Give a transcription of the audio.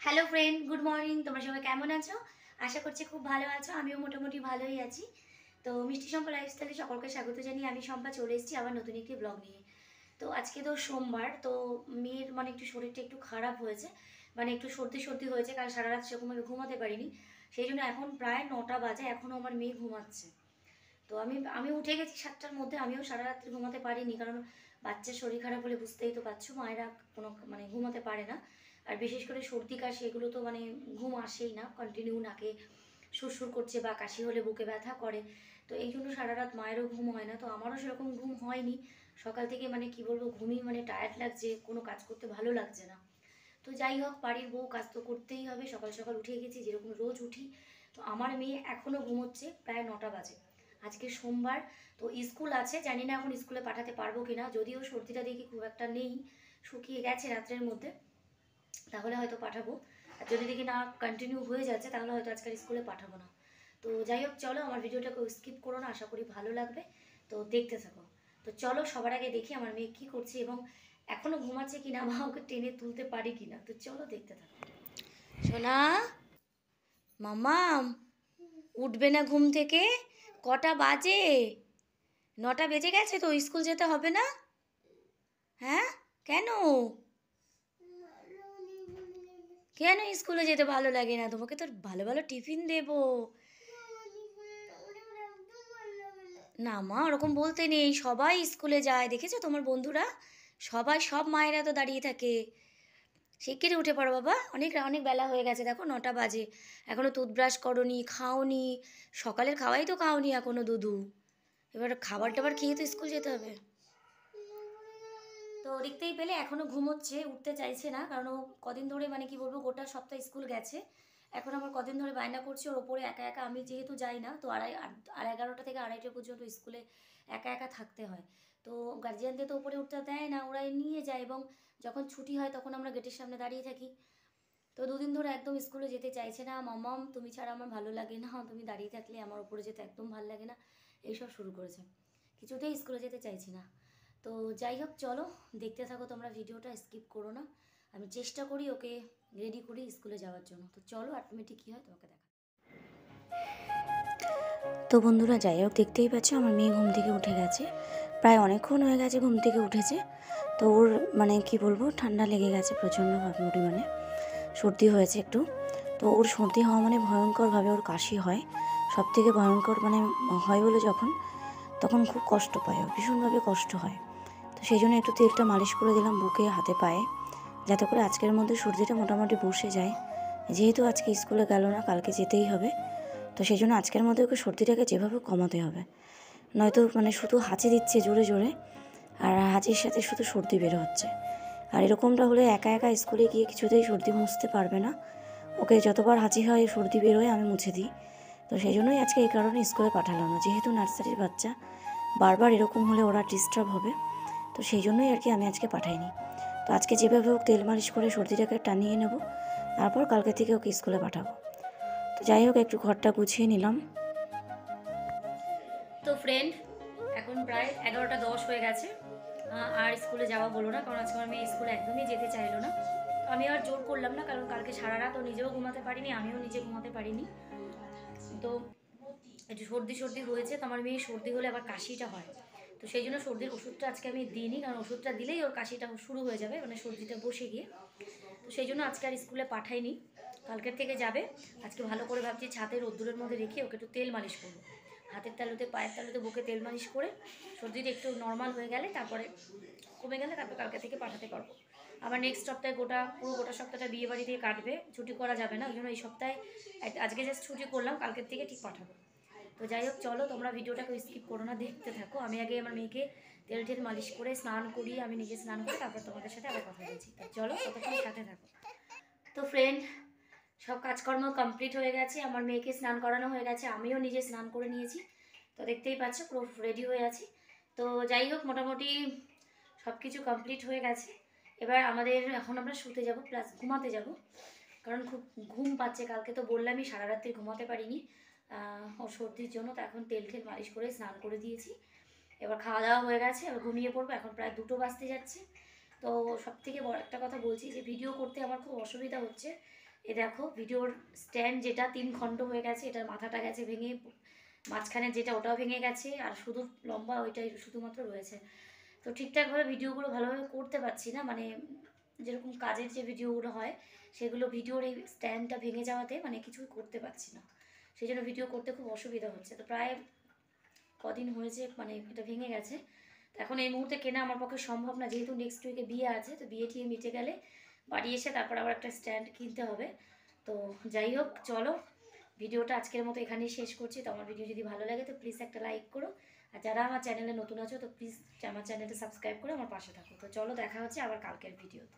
Hello friend, good morning. তোমরা সবাই কেমন আছো? আশা করছি খুব ভালো আছো। আমিও মোটামুটি ভালোই আছি। তো মিষ্টি শম্পা লাইফস্টাইলে সকলকে স্বাগত জানিয়ে আমি শম্পা চলে এসেছি আবার নতুন একটি ব্লগ নিয়ে। তো আজকে তো সোমবার, তো মেয়ের মানে একটু শরীরটা একটু খারাপ হয়েছে, মানে একটু সর্দি সর্দি হয়েছে, কারণ সারা রাত সেরকমভাবে ঘুমাতে পারিনি। সেই জন্য এখন প্রায় 9টা বাজে, এখনও আমার মেয়ে ঘুমাচ্ছে। তো আমি উঠে গেছি 7টার মধ্যে। আমিও সারা রাত্রি ঘুমাতে পারিনি, কারণ বাচ্চার শরীর খারাপ হলে বুঝতেই তো পারছো, মায়েরা কোনো মানে ঘুমাতে পারে না। আর বিশেষ করে সর্দি কাশি এগুলো তো মানে ঘুম আসেই না, কন্টিনিউ নাকে সুরসুর করছে, বা কাশি হলে বুকে ব্যথা করে। তো এই জন্য সারা রাত মায়েরও ঘুম হয় না, তো আমারও সেরকম ঘুম হয়নি। সকাল থেকে মানে কি বলবো, ঘুমই মানে টায়ার্ড লাগছে, কোনো কাজ করতে ভালো লাগছে না। তো যাই হোক, বাড়ির বউ, কাজ তো করতেই হবে। সকাল সকাল উঠে গেছি যেরকম রোজ উঠি। তো আমার মেয়ে এখনও ঘুমোচ্ছে, প্রায় 9টা বাজে। আজকে সোমবার, তো স্কুল আছে, জানি না এখন স্কুলে পাঠাতে পারবো কিনা। যদিও সর্দিটা দেখি খুব একটা নেই, শুকিয়ে গেছে রাত্রের মধ্যে, তাহলে হয়তো পাঠাবো। আর যদি দেখি না কন্টিনিউ হয়ে যাচ্ছে, তাহলে হয়তো আজকাল স্কুলে পাঠাবো না। তো যাই হোক, চলো আমার ভিডিওটাকে স্কিপ করো না, আশা করি ভালো লাগবে। তো দেখতে থাকো। তো চলো সবার আগে দেখি আমার মেয়ে কী করছে, এবং এখনও ঘুমাচ্ছে কিনা, বা ওকে টেনে তুলতে পারি কিনা। তো চলো দেখতে থাকো। সোনা, মামাম, উঠবে না ঘুম থেকে? কটা বাজে? 9টা বেজে গেছে, তো স্কুল যেতে হবে না? হ্যাঁ, কেন? কেন স্কুলে যেতে ভালো লাগে না? তোমাকে তো ভালো ভালো টিফিন দেবো। না মা, ওরকম বলতে নেই, সবাই স্কুলে যায়, দেখেছো তোমার বন্ধুরা? সবাই, সব মায়েরা তো দাঁড়িয়ে থাকে। শিগগিরই উঠে পড়ো বাবা, অনেক অনেক বেলা হয়ে গেছে, দেখো 9টা বাজে। এখনো টুথব্রাশ করোনি, খাওনি। সকালের খাওয়াই তো খাওনি এখনো, দুধু। এবার খাবার টাবার খেয়ে তো স্কুল যেতে হবে। তো দেখতেই পেলে এখনও ঘুমোচ্ছে, উঠতে চাইছে না, কারণ ও কদিন ধরে মানে কি বলবো, গোটা সপ্তাহ স্কুল গেছে। এখন আমার কদিন ধরে বায়না করছে ওর ওপরে একা একা, আমি যেহেতু যাই না, তো 11টা থেকে 2:30 পর্যন্ত স্কুলে একা একা থাকতে হয়। তো গার্জিয়ানদের তো উপরে উঠতে দেয় না, ওরাই নিয়ে যায়, এবং যখন ছুটি হয় তখন আমরা গেটের সামনে দাঁড়িয়ে থাকি। তো দুদিন ধরে একদম স্কুলে যেতে চাইছে না। মামাম, তুমি ছাড়া আমার ভালো লাগে না, তুমি দাঁড়িয়ে থাকলে আমার উপরে যেতে একদম ভালো লাগে না, এইসব শুরু করেছে। কিছুতেই স্কুলে যেতে চাইছি না। তো যাই হোক, চলো দেখতে থাকো তোমরা, ভিডিওটা স্কিপ করো না। আমি চেষ্টা করি ওকে রেডি করি স্কুলে যাওয়ার জন্য। তো চলো অটোমেটিক কী হয় তোমাকে দেখা। তো বন্ধুরা, যাই হোক, দেখতেই পাচ্ছ আমার মেয়ে ঘুম থেকে উঠে গেছে। প্রায় অনেকক্ষণ হয়ে গেছে ঘুম থেকে উঠেছে। তো ওর মানে কি বলবো, ঠান্ডা লেগে গেছে প্রচণ্ড পরিমাণে, সর্দি হয়েছে একটু। তো ওর সর্দি হওয়া মানে ভয়ঙ্করভাবে ওর কাশি হয়, সবথেকে ভয়ঙ্কর মানে হয় বলে যখন, তখন খুব কষ্ট পায়, ও ভীষণভাবে কষ্ট হয়। তো সেই জন্য একটু তেলটা মালিশ করে দিলাম বুকে, হাতে, পায়ে, যাতে করে আজকের মধ্যে সর্দিটা মোটামুটি বসে যায়। যেহেতু আজকে স্কুলে গেল না, কালকে যেতেই হবে, তো সেই জন্য আজকের মধ্যে ওকে সর্দিটাকে যেভাবে কমাতে হবে। নয়তো মানে শুধু হাঁচি দিচ্ছে জোরে জোরে, আর হাঁচির সাথে শুধু সর্দি বের হচ্ছে। আর এরকমটা হলে একা একা স্কুলে গিয়ে কিছুতেই সর্দি মুছতে পারবে না। ওকে যতবার হাঁচি হয়, সর্দি বের হয়, আমি মুছে দিই। তো সেই জন্যই আজকে এই কারণে স্কুলে পাঠালাম না, যেহেতু নার্সারির বাচ্চা, বারবার এরকম হলে ওরা ডিস্টার্ব হবে। তো সেই জন্যই আর কি আমি আজকে পাঠাইনি। তো আজকে যেভাবে হোক তেল মালিশ করে সর্দিটাকে টানিয়ে নেব, তারপর কালকে থেকে ওকে স্কুলে পাঠাবো। তো যাই হোক, একটু ঘরটা গুছিয়ে নিলাম। তো ফ্রেন্ড, এখন প্রায় 11টা 10 হয়ে গেছে, আর স্কুলে যাওয়া হলো না, কারণ আজকে আমার মেয়ে স্কুলে একদমই যেতে চাইলো না। তো আমি আর জোর করলাম না, কারণ কালকে সারা রাত ও নিজেও ঘুমাতে পারিনি, আমিও নিজে ঘুমাতে পারিনি। তো একটু সর্দি সর্দি হয়েছে, তো আমার মেয়ে সর্দি হলে আবার কাশিটা হয়। তো সেই জন্য সর্দির ওষুধটা আজকে আমি দিইনি, কারণ ওষুধটা দিলেই ওর কাশিটা শুরু হয়ে যাবে, মানে সর্দিটা বসে গিয়ে। তো সেই জন্য আজকে আর স্কুলে পাঠাইনি, কালকের থেকে যাবে। আজকে ভালো করে ভাবছি ছাদে রোদ্দুরের মধ্যে রেখে ওকে একটু তেল মালিশ করবো, হাতের তালুতে, পায়ের তালুতে, বুকে তেল মালিশ করে সর্দিটা একটু নর্মাল হয়ে গেলে, তারপরে কমে গেলে, তারপর কালকে থেকে পাঠাতে পারবো। আবার নেক্সট সপ্তাহে পুরো গোটা সপ্তাহটা বিয়ে বাড়ি দিয়ে কাটবে, ছুটি করা যাবে না, ওই জন্য এই সপ্তাহে আজকে জাস্ট ছুটি করলাম, কালকের থেকে ঠিক পাঠাবো। তো যাই হোক, চলো তোমরা ভিডিওটাকে স্কিপ করো না, দেখতে থাকো। আমি আগে আমার মেয়েকে তেল টেল মালিশ করে স্নান করিয়ে, আমি নিজে স্নান করে তারপর তোমাদের সাথে আবার কথা বলছি। তো চলো ততক্ষণ সাথে থাকো। তো ফ্রেন্ড, সব কাজকর্ম কমপ্লিট হয়ে গেছে, আমার মেয়েকে স্নান করানো হয়ে গেছে, আমিও নিজে স্নান করে নিয়েছি। তো দেখতেই পাচ্ছ পুরো রেডি হয়ে আছি। তো যাই হোক, মোটামুটি সব কিছু কমপ্লিট হয়ে গেছে। এবার এখন আমরা শুতে যাব, প্লাস ঘুমাতে যাব, কারণ খুব ঘুম পাচ্ছে। কালকে তো বললামই সারা রাত্রি ঘুমাতে পারিনি ওর সর্দির জন্য। তো এখন তেল ঠেল মালিশ করে স্নান করে দিয়েছি, এবার খাওয়া দাওয়া হয়ে গেছে, এবার ঘুমিয়ে পড়বো। এখন প্রায় 2টো বাজতে যাচ্ছে। তো সব থেকে বড় একটা কথা বলছি, যে ভিডিও করতে আমার খুব অসুবিধা হচ্ছে, এ দেখো ভিডিওর স্ট্যান্ড যেটা 3 খণ্ড হয়ে গেছে, এটার মাথাটা গেছে ভেঙে, মাঝখানে যেটা ওটাও ভেঙে গেছে, আর শুধু লম্বা ওইটাই শুধুমাত্র রয়েছে। তো ঠিকঠাকভাবে ভিডিওগুলো ভালোভাবে করতে পারছি না, মানে যেরকম কাজের যে ভিডিওগুলো হয় সেগুলো ভিডিওর এই স্ট্যান্ডটা ভেঙে যাওয়াতে মানে কিছুই করতে পারছি না, সেই জন্য ভিডিও করতে খুব অসুবিধা হচ্ছে। তো প্রায় কদিন হয়েছে মানে এটা ভেঙে গেছে। তো এখন এই মুহূর্তে কেনা আমার পক্ষে সম্ভব না, যেহেতু নেক্সট উইকে বিয়ে আছে, তো বিয়ে টিয়ে মিটে গেলে বাড়ি এসে তারপর আবার একটা স্ট্যান্ড কিনতে হবে। তো যাই হোক, চলো ভিডিওটা আজকের মতো এখানেই শেষ করছি। তো আমার ভিডিও যদি ভালো লাগে তো প্লিজ একটা লাইক করো, আর যারা আমার চ্যানেলে নতুন আছো তো প্লিজ আমার চ্যানেলটা সাবস্ক্রাইব করে আমার পাশে থাকো। তো চলো দেখা হচ্ছে আবার কালকের ভিডিওতে।